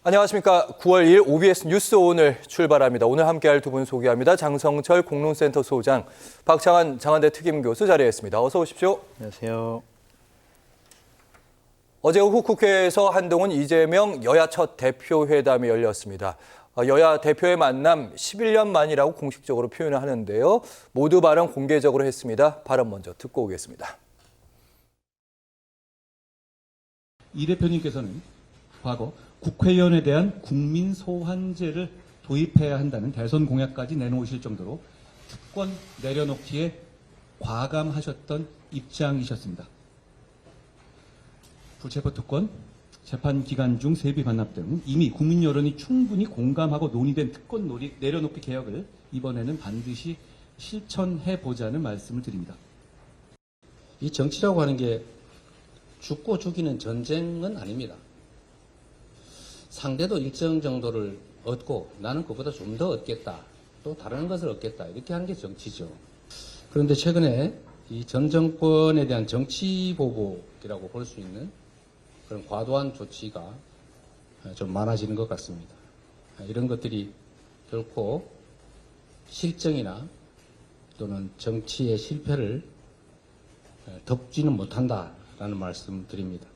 안녕하십니까. 9월 2일 OBS 뉴스 오늘 출발합니다. 오늘 함께할 두 분 소개합니다. 장성철 공론센터 소장, 박창한 장한대 특임교수 자리에 있습니다. 어서 오십시오. 안녕하세요. 어제 오후 국회에서 한동훈, 이재명 여야 첫 대표 회담이 열렸습니다. 여야 대표의 만남 11년 만이라고 공식적으로 표현을 하는데요. 모두 발언 공개적으로 했습니다. 발언 먼저 듣고 오겠습니다. 이 대표님께서는 과거 국회의원에 대한 국민 소환제를 도입해야 한다는 대선 공약까지 내놓으실 정도로 특권 내려놓기에 과감하셨던 입장이셨습니다. 불체포 특권, 재판 기간 중 세비 반납 등 이미 국민 여론이 충분히 공감하고 논의된 특권 내려놓기 개혁을 이번에는 반드시 실천해보자는 말씀을 드립니다. 이 정치라고 하는 게 죽고 죽이는 전쟁은 아닙니다. 상대도 일정 정도를 얻고 나는 그보다 좀 더 얻겠다. 또 다른 것을 얻겠다. 이렇게 하는 게 정치죠. 그런데 최근에 이 전 정권에 대한 정치 보복이라고 볼 수 있는 그런 과도한 조치가 좀 많아지는 것 같습니다. 이런 것들이 결코 실정이나 또는 정치의 실패를 덮지는 못한다라는 말씀 드립니다.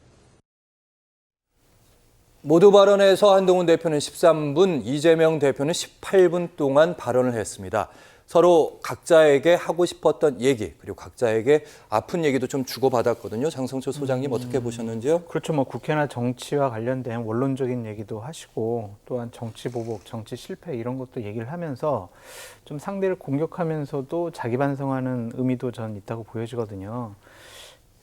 모두 발언에서 한동훈 대표는 13분, 이재명 대표는 18분 동안 발언을 했습니다. 서로 각자에게 하고 싶었던 얘기, 그리고 각자에게 아픈 얘기도 좀 주고받았거든요. 장성철 소장님 어떻게 보셨는지요? 그렇죠. 뭐 국회나 정치와 관련된 원론적인 얘기도 하시고 또한 정치 보복, 정치 실패 이런 것도 얘기를 하면서 좀 상대를 공격하면서도 자기 반성하는 의미도 전 있다고 보여지거든요.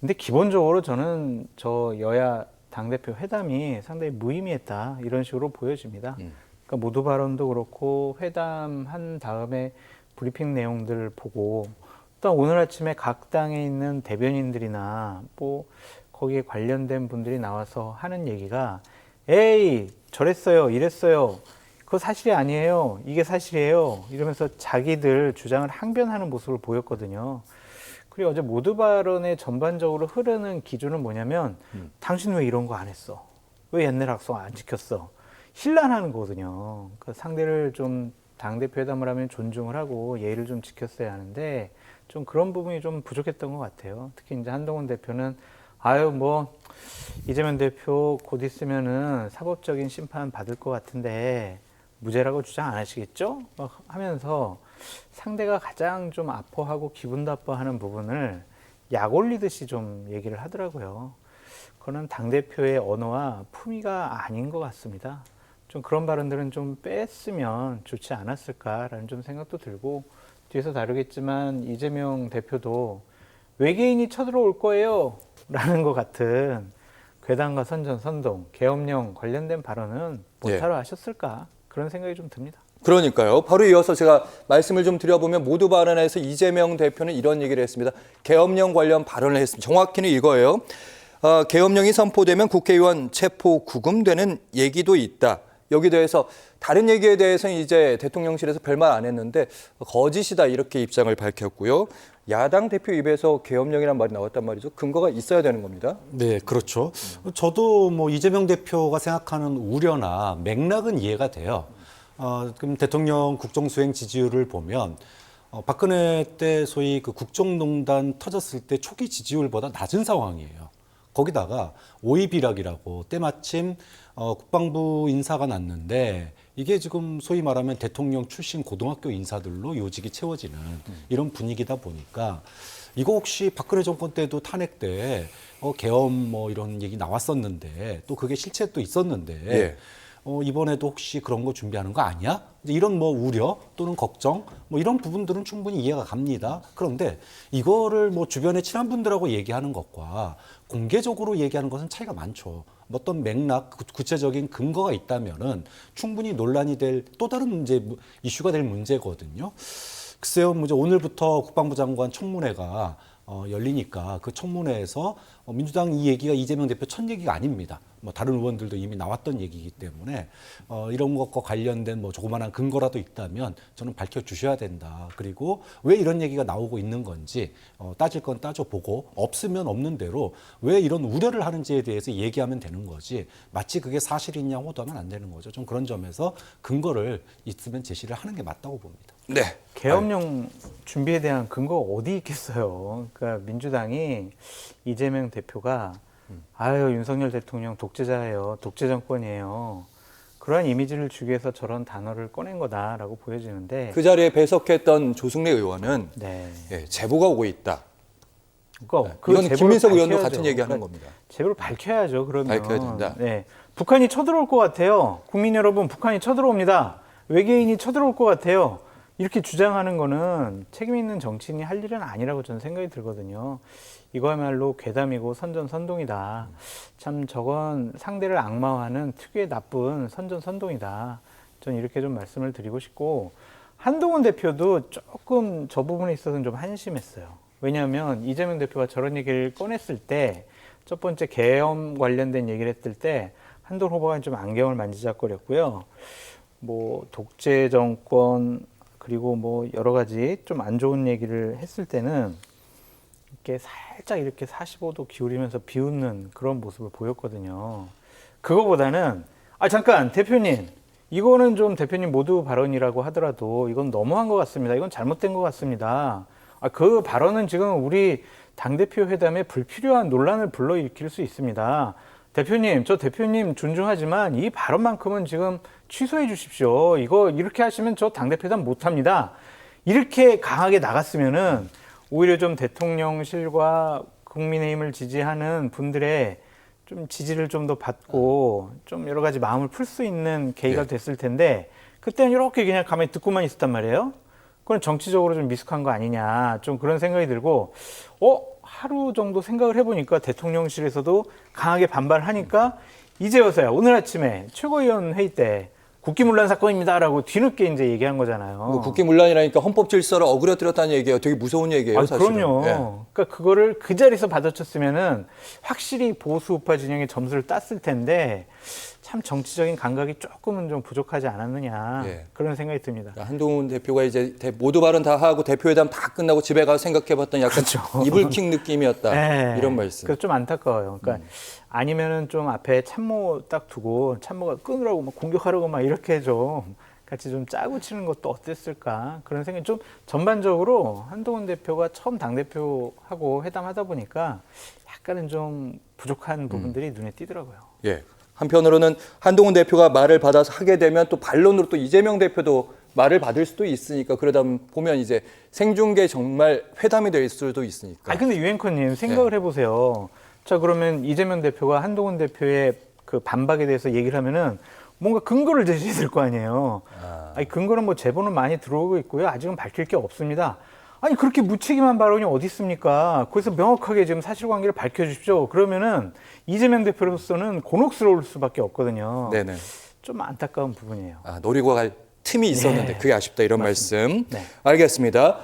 근데 기본적으로 저는 저 여야 당대표 회담이 상당히 무의미했다 이런 식으로 보여집니다. 그러니까 모두 발언도 그렇고 회담한 다음에 브리핑 내용들 보고 또 오늘 아침에 각 당에 있는 대변인들이나 뭐 거기에 관련된 분들이 나와서 하는 얘기가 에이 저랬어요 이랬어요 그거 사실이 아니에요 이게 사실이에요 이러면서 자기들 주장을 항변하는 모습을 보였거든요. 그리고 어제 모두 발언의 전반적으로 흐르는 기준은 뭐냐면 당신 왜 이런 거 안 했어? 왜 옛날 약속 안 지켰어? 힐난하는 거거든요. 그 상대를 좀 당대표 회담을 하면 존중을 하고 예의를 좀 지켰어야 하는데 좀 그런 부분이 좀 부족했던 것 같아요. 특히 이제 한동훈 대표는 아유 뭐 이재명 대표 곧 있으면은 사법적인 심판 받을 것 같은데 무죄라고 주장 안 하시겠죠? 막 하면서 상대가 가장 좀 아파하고 기분 나빠하는 부분을 약 올리듯이 좀 얘기를 하더라고요. 그거는 당대표의 언어와 품위가 아닌 것 같습니다. 좀 그런 발언들은 좀 뺐으면 좋지 않았을까라는 좀 생각도 들고 뒤에서 다루겠지만 이재명 대표도 외계인이 쳐들어올 거예요 라는 것 같은 괴담과 선전, 계엄령 관련된 발언은 못하러 하셨을까 그런 생각이 좀 듭니다. 그러니까요. 바로 이어서 제가 말씀을 좀 드려보면 모두 발언에서 이재명 대표는 이런 얘기를 했습니다. 계엄령 관련 발언을 했습니다. 정확히는 이거예요. 계엄령이 선포되면 국회의원 체포 구금되는 얘기도 있다. 여기 대해서 다른 얘기에 대해서는 이제 대통령실에서 별말 안 했는데 거짓이다 이렇게 입장을 밝혔고요. 야당 대표 입에서 계엄령이라는 말이 나왔단 말이죠. 근거가 있어야 되는 겁니다. 네, 그렇죠. 저도 뭐 이재명 대표가 생각하는 우려나 맥락은 이해가 돼요. 그럼 대통령 국정수행 지지율을 보면 박근혜 때 소위 그 국정농단 터졌을 때 초기 지지율보다 낮은 상황이에요. 거기다가 오이비락이라고 때마침 국방부 인사가 났는데 이게 지금 소위 말하면 대통령 출신 고등학교 인사들로 요직이 채워지는 이런 분위기다 보니까 이거 혹시 박근혜 정권 때도 탄핵 때 계엄 뭐 이런 얘기 나왔었는데 또 그게 실체 또 있었는데 예. 이번에도 혹시 그런 거 준비하는 거 아니야? 이런 뭐 우려 또는 걱정 뭐 이런 부분들은 충분히 이해가 갑니다. 그런데 이거를 뭐 주변에 친한 분들하고 얘기하는 것과 공개적으로 얘기하는 것은 차이가 많죠. 어떤 맥락, 구체적인 근거가 있다면은 충분히 논란이 될 또 다른 문제, 이슈가 될 문제거든요. 글쎄요, 오늘부터 국방부 장관 청문회가 열리니까 그 청문회에서 민주당 이 얘기가 이재명 대표 첫 얘기가 아닙니다. 뭐 다른 의원들도 이미 나왔던 얘기이기 때문에 이런 것과 관련된 뭐 조그마한 근거라도 있다면 저는 밝혀주셔야 된다. 그리고 왜 이런 얘기가 나오고 있는 건지 따질 건 따져보고 없으면 없는 대로 왜 이런 우려를 하는지에 대해서 얘기하면 되는 거지 마치 그게 사실이냐 호도하면 안 되는 거죠. 좀 그런 점에서 근거를 있으면 제시를 하는 게 맞다고 봅니다. 네. 계엄령 준비에 대한 근거가 어디 있겠어요. 그러니까 민주당이 이재명 대표가 아유 윤석열 대통령 독재자예요. 독재 정권이에요. 그러한 이미지를 주기 위해서 저런 단어를 꺼낸 거다라고 보여지는데 그 자리에 배석했던 조승래 의원은 네. 예, 제보가 오고 있다. 그러니까 그 이건 제보를 김민석 의원도 밝혀야죠. 같은 얘기하는 그러니까 겁니다. 제보를 밝혀야죠. 그러면 밝혀야 된다. 네. 북한이 쳐들어올 것 같아요. 국민 여러분, 북한이 쳐들어옵니다. 외계인이 쳐들어올 것 같아요. 이렇게 주장하는 거는 책임 있는 정치인이 할 일은 아니라고 저는 생각이 들거든요. 이거야말로 괴담이고 선전선동이다. 참 저건 상대를 악마화하는 특유의 나쁜 선전선동이다. 저는 이렇게 좀 말씀을 드리고 싶고 한동훈 대표도 조금 저 부분에 있어서는 좀 한심했어요. 왜냐하면 이재명 대표가 저런 얘기를 꺼냈을 때 첫 번째 계엄 관련된 얘기를 했을 때 한동훈 후보가 좀 안경을 만지작거렸고요. 뭐 독재 정권 그리고 뭐 여러 가지 좀 안 좋은 얘기를 했을 때는 이렇게 살짝 이렇게 45도 기울이면서 비웃는 그런 모습을 보였거든요. 그거보다는 잠깐 대표님 이거는 좀 대표님 모두 발언이라고 하더라도 이건 너무한 것 같습니다. 이건 잘못된 것 같습니다. 그 발언은 지금 우리 당대표 회담에 불필요한 논란을 불러일으킬 수 있습니다. 대표님, 저 대표님 존중하지만 이 발언만큼은 지금 취소해 주십시오. 이거 이렇게 하시면 저 당대표회담 못합니다. 이렇게 강하게 나갔으면은 오히려 좀 대통령실과 국민의힘을 지지하는 분들의 좀 지지를 좀 더 받고 좀 여러 가지 마음을 풀 수 있는 계기가 됐을 텐데 그때는 이렇게 그냥 가만히 듣고만 있었단 말이에요. 그건 정치적으로 좀 미숙한 거 아니냐 좀 그런 생각이 들고 하루 정도 생각을 해보니까 대통령실에서도 강하게 반발하니까 이제서야 오늘 아침에 최고위원 회의 때 국기문란 사건입니다라고 뒤늦게 이제 얘기한 거잖아요. 국기문란이라니까 헌법 질서를 어그러뜨렸다는 얘기예요. 되게 무서운 얘기예요, 사실은. 그럼요. 예. 그러니까 그거를 그 자리에서 받아쳤으면은 확실히 보수 우파 진영의 점수를 땄을 텐데 참 정치적인 감각이 조금은 좀 부족하지 않았느냐 예. 그런 생각이 듭니다. 그러니까 한동훈 대표가 이제 모두 발언 다 하고 대표회담 다 끝나고 집에 가서 생각해봤던 약간 이불킥 느낌이었다. 네. 이런 말씀. 그래서 좀 안타까워요. 그러니까 아니면은 좀 앞에 참모 딱 두고 참모가 끊으라고 막 공격하라고 막 이렇게 좀 같이 좀 짜고 치는 것도 어땠을까 그런 생각이 좀 전반적으로 한동훈 대표가 처음 당대표하고 회담하다 보니까 약간은 좀 부족한 부분들이 눈에 띄더라고요. 예. 한편으로는 한동훈 대표가 말을 받아서 하게 되면 또 반론으로 또 이재명 대표도 말을 받을 수도 있으니까 그러다 보면 이제 생중계 정말 회담이 될 수도 있으니까. 근데 유앵커님 생각을 해보세요. 자 그러면 이재명 대표가 한동훈 대표의 그 반박에 대해서 얘기를 하면은 뭔가 근거를 제시해야 될 거 아니에요. 근거는 뭐 제보는 많이 들어오고 있고요. 아직은 밝힐 게 없습니다. 그렇게 무책임한 발언이 어디 있습니까? 거기서 명확하게 지금 사실관계를 밝혀주십시오. 그러면은 이재명 대표로서는 곤혹스러울 수밖에 없거든요. 네네. 좀 안타까운 부분이에요. 노리고 갈 틈이 있었는데 네. 그게 아쉽다 이런 맞습니다. 말씀. 네. 알겠습니다.